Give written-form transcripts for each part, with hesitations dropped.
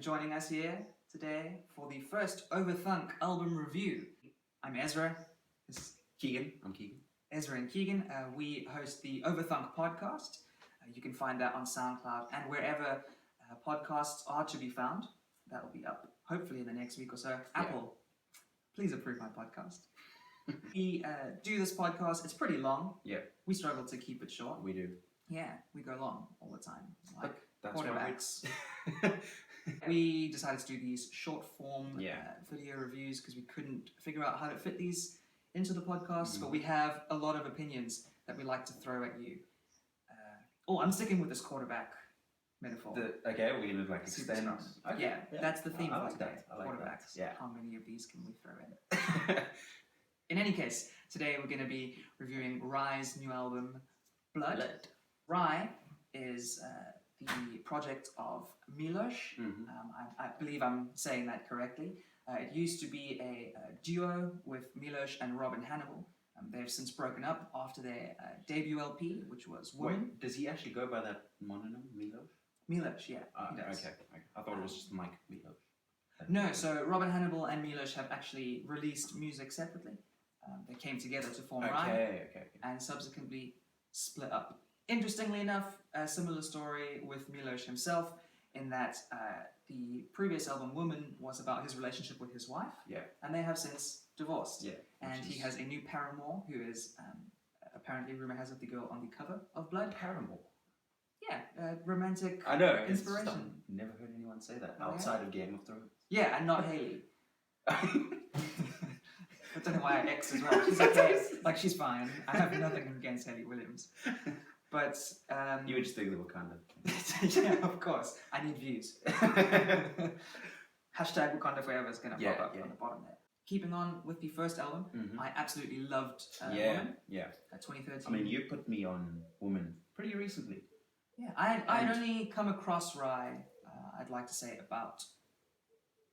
joining us here today for the first Overthunk album review. I'm Ezra. This is Keegan. I'm Keegan. Ezra and Keegan. We host the Overthunk podcast. You can find that on SoundCloud and wherever podcasts are to be found. That will be up hopefully in the next week or so. Apple, please approve my podcast. We do this podcast. It's pretty long. Yeah. We struggle to keep it short. We do. Yeah, we go long all the time. Like That's quarterbacks. We decided to do these short form video reviews because we couldn't figure out how to fit these into the podcast, but we have a lot of opinions that we like to throw at you. I'm sticking with this quarterback metaphor. We're going to extend. Okay. Yeah, that's the theme for like today. I like Quarterbacks. that. Yeah. How many of these can we throw in? In any case, today we're going to be reviewing Rhye's new album, Blood. Rhye is the project of Milos. I believe I'm saying that correctly. It used to be a duo with Milos and Robin Hannibal. They've since broken up after their debut LP, which was Woman. Wait, does he actually go by that mononym, Milos? Milos, yeah. He does. Okay. I thought it was just Mike Milos. No, so Robin Hannibal and Milos have actually released music separately. They came together to form Rhye and subsequently split up. Interestingly enough, a similar story with Milos himself in that the previous album, Woman, was about his relationship with his wife, and they have since divorced. And he has a new paramour who is, apparently, rumor has it, the girl on the cover of Blood. Paramour? Yeah, romantic inspiration. Never heard anyone say that outside of Game of Thrones. Yeah, and not Hayley. I don't know why I X as well. She's okay. She's fine. I have nothing against Hayley Williams. But you would just think they were kind of. Yeah, of course. I need views. Hashtag Wakanda Forever is going to pop up on the bottom there. Keeping on with the first album, I absolutely loved Woman. 2013. I mean, you put me on Woman pretty recently. Yeah, I'd only come across Rhye, I'd like to say, about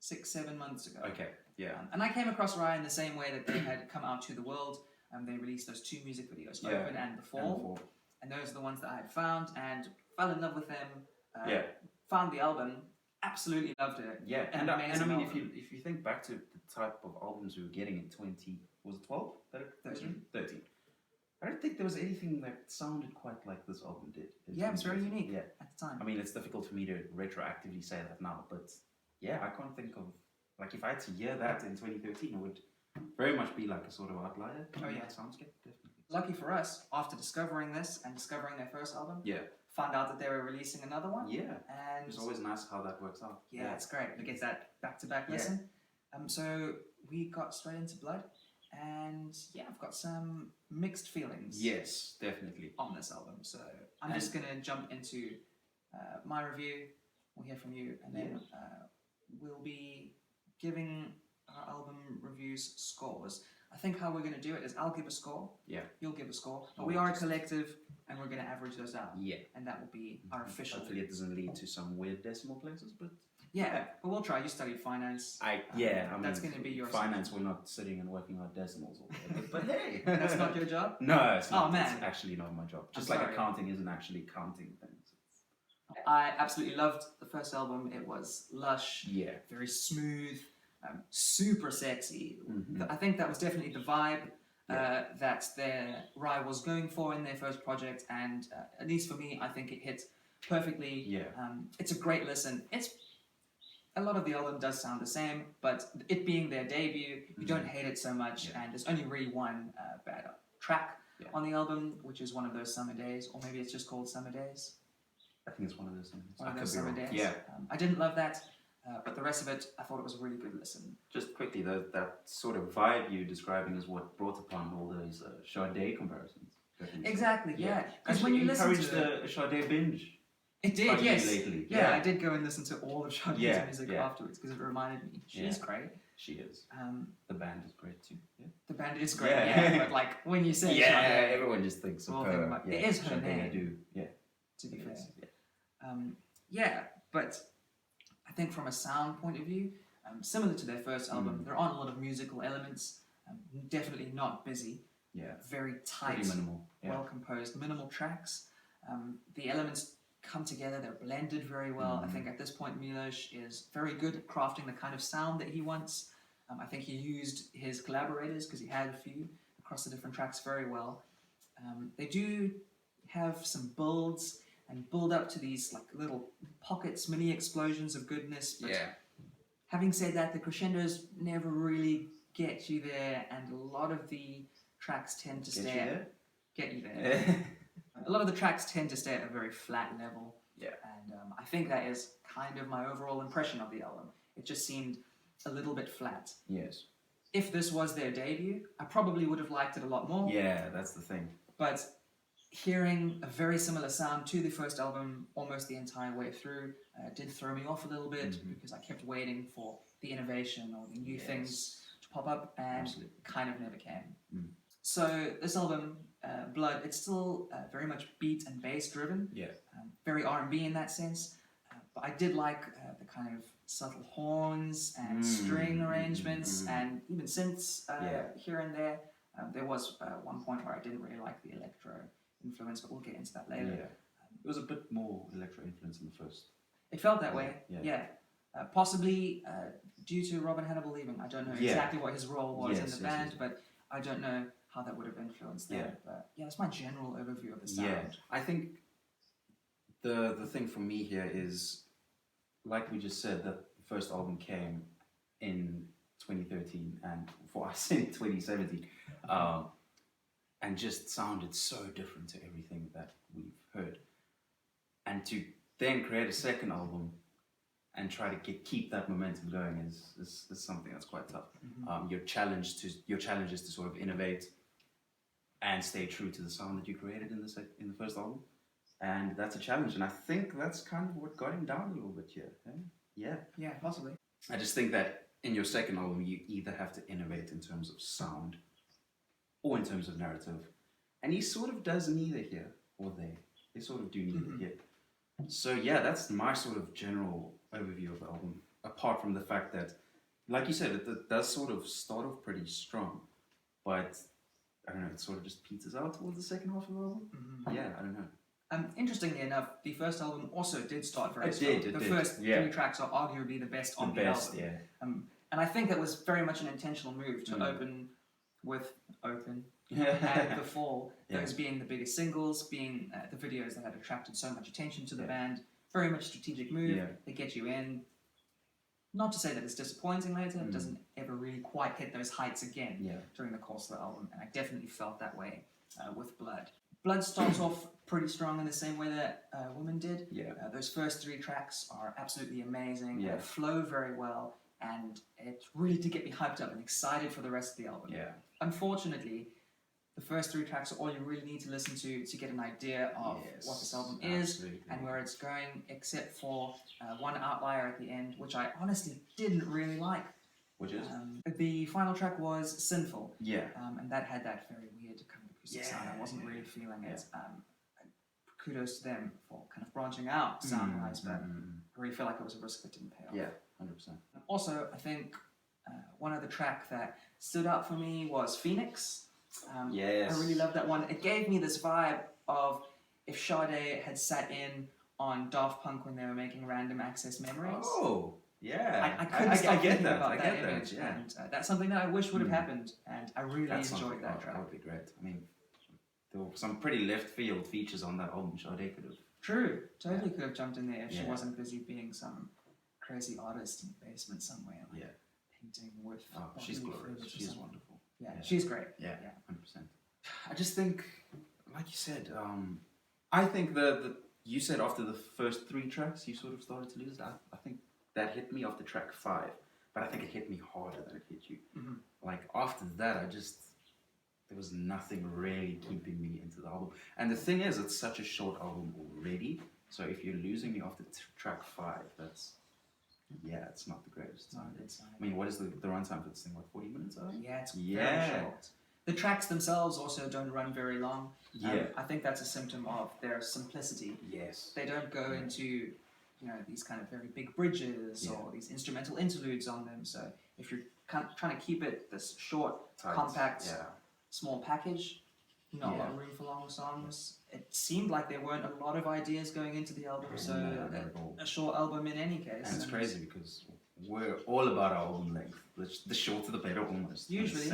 6-7 months ago. Okay, yeah. And I came across Rhye in the same way that they had come out to the world. They released those 2 music videos, Open and The Fall. And those are the ones that I had found and fell in love with them. Found the album, absolutely loved it. Yeah, and I mean, if you think back to the type of albums we were getting in 2012? 13. I don't think there was anything that sounded quite like this album did. Yeah, it was very unique at the time. I mean, it's difficult for me to retroactively say that now, but yeah, I can't think of, if I had to hear that in 2013, it would very much be like a sort of outlier. Oh yeah, sounds good, definitely. Lucky for us, after discovering this and discovering their first album, found out that they were releasing another one. Yeah, and it's always nice how that works out. Yeah, it's great. It gets that back-to-back listen. So we got straight into Blood, and I've got some mixed feelings. Yes, definitely. On this album, so I'm just gonna jump into my review. We'll hear from you, and then we'll be giving our album reviews scores. I think how we're going to do it is I'll give a score, you'll give a score, but we are a collective and we're going to average those out. Yeah. And that will be our official. Hopefully it doesn't lead to some weird decimal places, but... Yeah, but we'll try. You studied finance. I mean, that's going to be your... Finance, we're not sitting and working out decimals all day, but hey! That's not your job? No, it's not. Oh, man. It's actually not my job. Just accounting isn't actually counting things. I absolutely loved the first album. It was lush, very smooth, super sexy. I think that was definitely the vibe that Rhye was going for in their first project, and at least for me, I think it hit perfectly. It's a great listen. A lot of the album does sound the same, but it being their debut, you don't hate it so much, and there's only really one bad track on the album, which is One of Those Summer Days, or maybe it's just called Summer Days. I think it's One of Those Summer Days. One of Those Summer Days. Yeah. I didn't love that. But the rest of it, I thought it was a really good listen. Just quickly, that sort of vibe you're describing is what brought upon all those Sade comparisons. Exactly, yeah. Because when you encouraged the Sade binge. It did, yes. Lately. Yeah, I did go and listen to all of Sade's music afterwards because it reminded me. She's great. She is. The band is great too. Yeah. The band is great, but when you say Sade, everyone just thinks of her. It is her name. To be fair. But I think from a sound point of view, similar to their first album, there aren't a lot of musical elements. Definitely not busy. Yeah. Very tight, minimal. well composed, minimal tracks. The elements come together. They're blended very well. I think at this point Milos is very good at crafting the kind of sound that he wants. I think he used his collaborators, because he had a few across the different tracks, very well. They do have some builds and build up to these like little pockets, mini explosions of goodness. But having said that, the crescendos never really get you there, and a lot of the tracks tend to get you there. A lot of the tracks tend to stay at a very flat level. Yeah. And I think that is kind of my overall impression of the album. It just seemed a little bit flat. Yes. If this was their debut, I probably would have liked it a lot more. Yeah, that's the thing. But hearing a very similar sound to the first album almost the entire way through did throw me off a little bit, because I kept waiting for the innovation or the new things to pop up, and it kind of never came. So this album, Blood, it's still very much beat and bass driven, very R&B in that sense, but I did like the kind of subtle horns and string arrangements and even synths here and there. There was one point where I didn't really like the electro influence, but we'll get into that later. It was a bit more electro influence in the first. It felt that way, possibly due to Robin Hannibal leaving. I don't know exactly what his role was in the band, but I don't know how that would have influenced that. But that's my general overview of the sound. Yeah, I think the thing for me here is, like we just said, that the first album came in 2013, and for us in 2017, and just sounded so different to everything that we've heard. And to then create a second album and try to keep that momentum going is something that's quite tough. Your challenge is to sort of innovate and stay true to the sound that you created in the first album, and that's a challenge. And I think that's kind of what got him down a little bit here. Yeah, possibly. I just think that in your second album, you either have to innovate in terms of sound or in terms of narrative, and he sort of does neither here or there. They sort of do neither here. So yeah, that's my sort of general overview of the album, apart from the fact that, like you said, it does sort of start off pretty strong, but I don't know, it sort of just peters out towards the second half of the album. Yeah, I don't know. Interestingly enough, the first album also did start very strong. The first three tracks are arguably the best on the album. Yeah. And I think that was very much an intentional move to open with Open and The Fall, those being the biggest singles, being the videos that had attracted so much attention to the band. Very much strategic move. They get you in. Not to say that it's disappointing later, it doesn't ever really quite hit those heights again during the course of the album, and I definitely felt that way with Blood. Blood starts off pretty strong in the same way that Woman did. Those first three tracks are absolutely amazing. They flow very well, and it really did get me hyped up and excited for the rest of the album. Unfortunately, the first three tracks are all you really need to listen to get an idea of what this album is and where it's going, except for one outlier at the end, which I honestly didn't really like. Which is? The final track was Sinful. And that had that very weird kind of acoustic sound. I wasn't really feeling it. Kudos to them for kind of branching out sound-wise, but I really feel like it was a risk that didn't pay off. 100%. Also, I think one other track that stood out for me was Phoenix. I really love that one. It gave me this vibe of if Sade had sat in on Daft Punk when they were making Random Access Memories. Oh, yeah. I couldn't stop thinking that. about that image, and that's something that I wish would have happened, and I really enjoyed that track. That would be great. I mean, there were some pretty left field features on that album. Sade could have. True, totally could have jumped in there if she wasn't busy being some crazy artist in the basement somewhere, painting with. Oh, she's glorious. She's wonderful. Yeah, she's great. 100%. I just think, like you said, I think you said after the first three tracks you sort of started to lose it. I think that hit me after track 5, but I think it hit me harder than it hit you. Like after that, there was nothing really keeping me into the album. And the thing is, it's such a short album already. So if you're losing me after track 5, it's not the greatest time. I mean, what is the runtime for this thing? What, 40 minutes? Yeah, it's very short. The tracks themselves also don't run very long. I think that's a symptom of their simplicity. They don't go into these kind of very big bridges or these instrumental interludes on them. So if you're kind of trying to keep it this short, compact, small package, not a lot of room for long songs. It seemed like there weren't a lot of ideas going into the album, so a short album in any case. And it's crazy because we're all about our album length. The shorter the better, almost. Usually.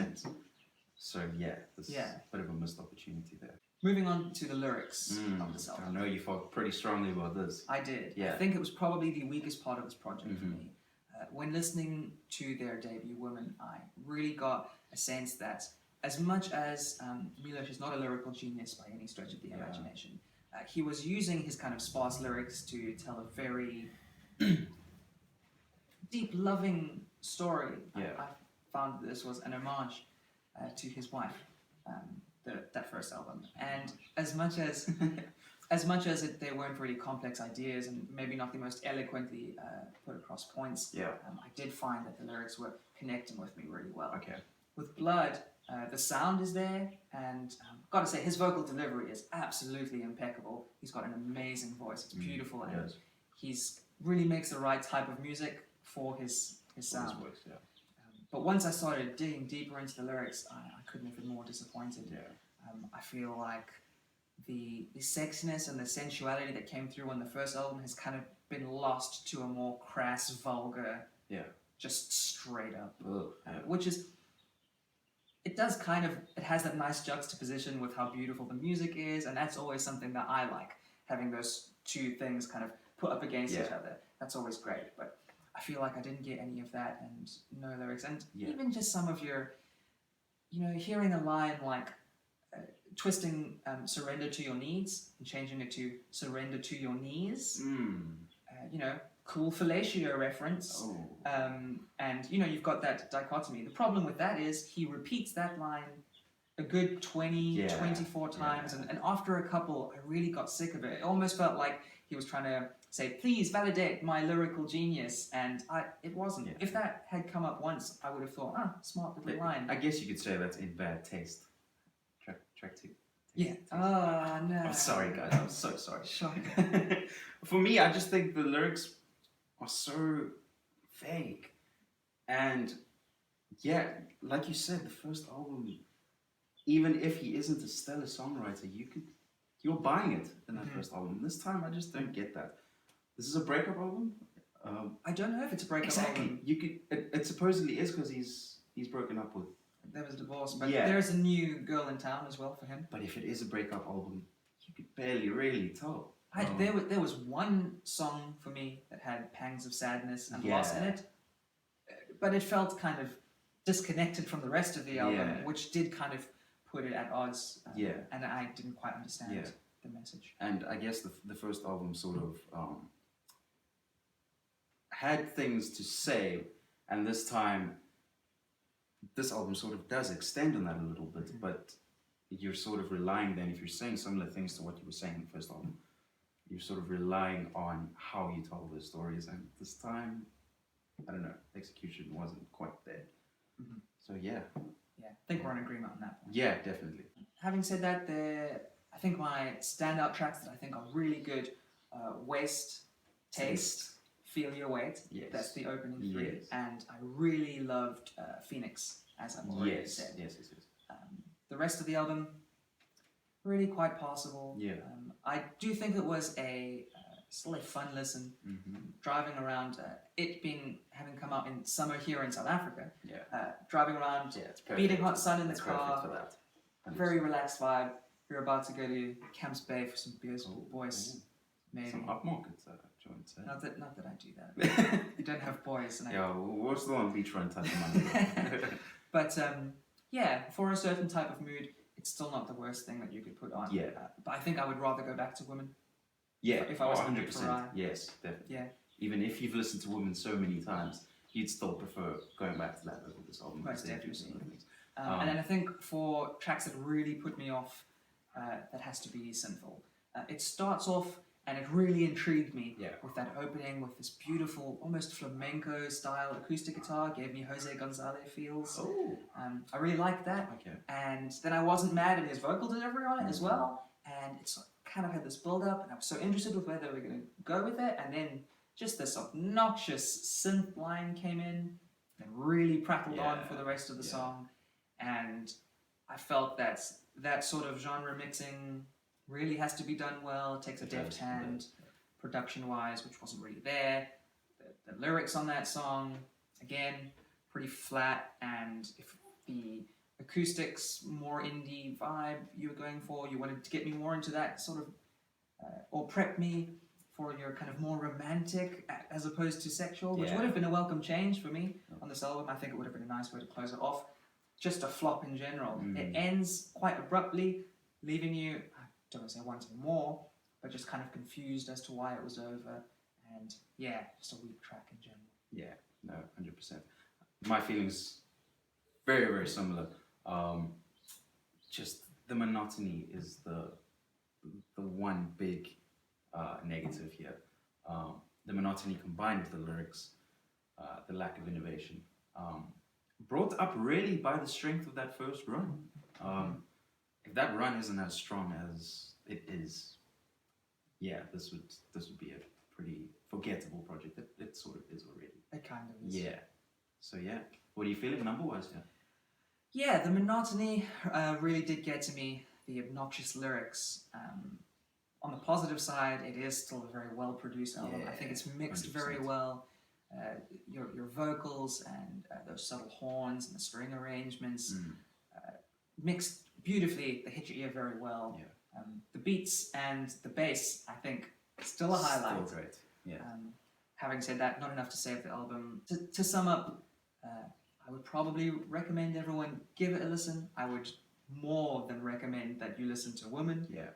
So yeah, there's a bit of a missed opportunity there. Moving on to the lyrics of this album. I know you felt pretty strongly about this. I did. Yeah. I think it was probably the weakest part of this project for me. When listening to their debut, Woman, I really got a sense that as much as Miloš is not a lyrical genius by any stretch of the imagination, he was using his kind of sparse lyrics to tell a very deep, loving story. I found this was an homage to his wife, that first album. And as much as they weren't really complex ideas and maybe not the most eloquently put across points, I did find that the lyrics were connecting with me really well. Okay. With Blood, the sound is there, and gotta say, his vocal delivery is absolutely impeccable. He's got an amazing voice. It's beautiful, and he's really makes the right type of music for his sound. His voice, but once I started digging deeper into the lyrics, I couldn't have been more disappointed. I feel like the sexiness and the sensuality that came through on the first album has kind of been lost to a more crass, vulgar, just straight up, which is, it has that nice juxtaposition with how beautiful the music is, and that's always something that I like, having those two things kind of put up against each other. That's always great, but I feel like I didn't get any of that, and no lyrics, and even just some of your, hearing a line like, twisting surrender to your needs and changing it to surrender to your knees. Cool fellatio reference. And you've got that dichotomy. The problem with that is he repeats that line a good 24 times, and after a couple I really got sick of it. It almost felt like he was trying to say, please validate my lyrical genius, and it wasn't. If that had come up once, I would have thought, smart little line. I guess you could say that's in bad taste. Track 2. Yeah. Oh, no. I'm sorry, guys. I'm so sorry. Shocking. For me, I just think the lyrics are so vague. And like you said, the first album, even if he isn't a stellar songwriter, you're buying it in that first album. This time, I just don't get that. This is a breakup album. I don't know if it's a breakup album. It supposedly is because he's broken up with. There was a divorce, but there is a new girl in town as well for him. But if it is a breakup album, you could barely really tell. There was one song for me that had pangs of sadness and loss in it, but it felt kind of disconnected from the rest of the album, which did kind of put it at odds. And I didn't quite understand the message. And I guess the first album sort of had things to say, and this album sort of does extend on that a little bit, but you're sort of relying then, if you're saying similar things to what you were saying in the first album, you're sort of relying on how you tell those stories, and this time, I don't know, execution wasn't quite there. So I think we're in agreement on that point. Yeah, definitely. Having said that, I think my standout tracks that I think are really good, Waste, Taste, Feel Your Weight, that's the opening 3, and I really loved Phoenix, as I've already said. Yes. The rest of the album, really quite passable. I do think it was still a fun listen. Driving around, having come out in summer here in South Africa, driving around, beating hot sun in the car, for that. very relaxed vibe. We're about to go to Camps Bay for some beers, boys. Maybe. Some upmarket joints. Not that I do that. You don't have boys. What's the one beachfront type of money? But for a certain type of mood, it's still not the worst thing that you could put on. But I think I would rather go back to Women. If I was 100%. Yes, definitely. Even if you've listened to Women so many times, you'd still prefer going back to that over this album. Most definitely. And then I think for tracks that really put me off, that has to be Sinful. It starts off, and it really intrigued me with that opening, with this beautiful, almost flamenco style acoustic guitar. Gave me Jose Gonzalez feels. I really liked that. And then I wasn't mad at his vocal delivery on it as well. And it's kind of had this build up, and I was so interested with where they were going to go with it. And then just this obnoxious synth line came in and really prattled on for the rest of the song. And I felt that that sort of genre mixing really has to be done well. It takes a deft hand, production-wise, which wasn't really there. The lyrics on that song, again, pretty flat, and if the acoustics, more indie vibe you were going for, you wanted to get me more into that sort of, or prep me for your kind of more romantic as opposed to sexual, which would have been a welcome change for me on this album. I think it would have been a nice way to close it off. Just a flop in general. It ends quite abruptly, leaving you, I don't want to say wanting more, but just kind of confused as to why it was over. And yeah, just a weak track in general. Yeah, no, 100%. My feelings very, very similar. Just the monotony is the one big negative here. The monotony combined with the lyrics, the lack of innovation, brought up really by the strength of that first run. If that run isn't as strong as it is, yeah, this would be a pretty forgettable project. It sort of is already. It kind of is. Yeah. So yeah, what are you feeling number-wise here? Yeah, the monotony really did get to me. The obnoxious lyrics. On the positive side, it is still a very well-produced album. I think it's mixed 100%. Very well. Your vocals and those subtle horns and the string arrangements mixed beautifully. They hit your ear very well. Yeah. The beats and the bass, I think, still a highlight. Still great. Yeah. Having said that, not enough to save the album. To sum up, I would probably recommend everyone give it a listen. I would more than recommend that you listen to Woman. Yeah.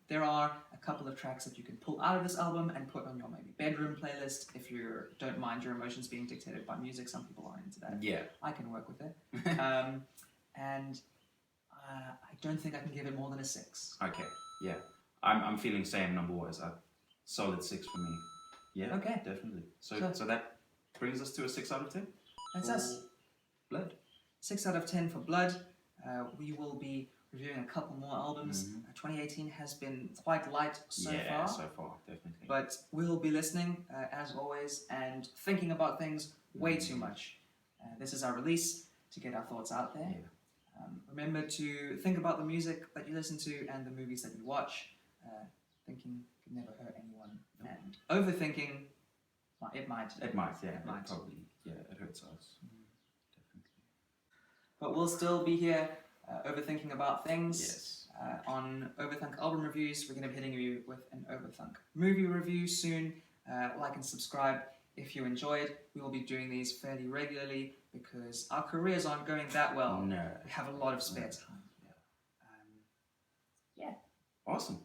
There are a couple of tracks that you can pull out of this album and put on your maybe bedroom playlist if you don't mind your emotions being dictated by music. Some people aren't into that. Yeah. I can work with it. And I don't think I can give it more than a 6. Okay, yeah. I'm feeling same number-wise. A solid 6 for me. Yeah, okay. Definitely. So that brings us to a 6 out of 10? That's us. Blood. 6 out of 10 for Blood. We will be reviewing a couple more albums. 2018 has been quite light so far. Yeah, so far, definitely. But we'll be listening, as always, and thinking about things way too much. This is our release to get our thoughts out there. Yeah. Remember to think about the music that you listen to and the movies that you watch. Thinking can never hurt anyone. Nope. And overthinking, it might. It might, yeah. It might. Probably, yeah, it hurts us. Definitely. But we'll still be here overthinking about things. Yes. On Overthunk album reviews, we're going to be hitting you with an Overthunk movie review soon. Like and subscribe if you enjoyed. We will be doing these fairly regularly because our careers aren't going that well. No. We have a lot of spare time. Yeah. Awesome.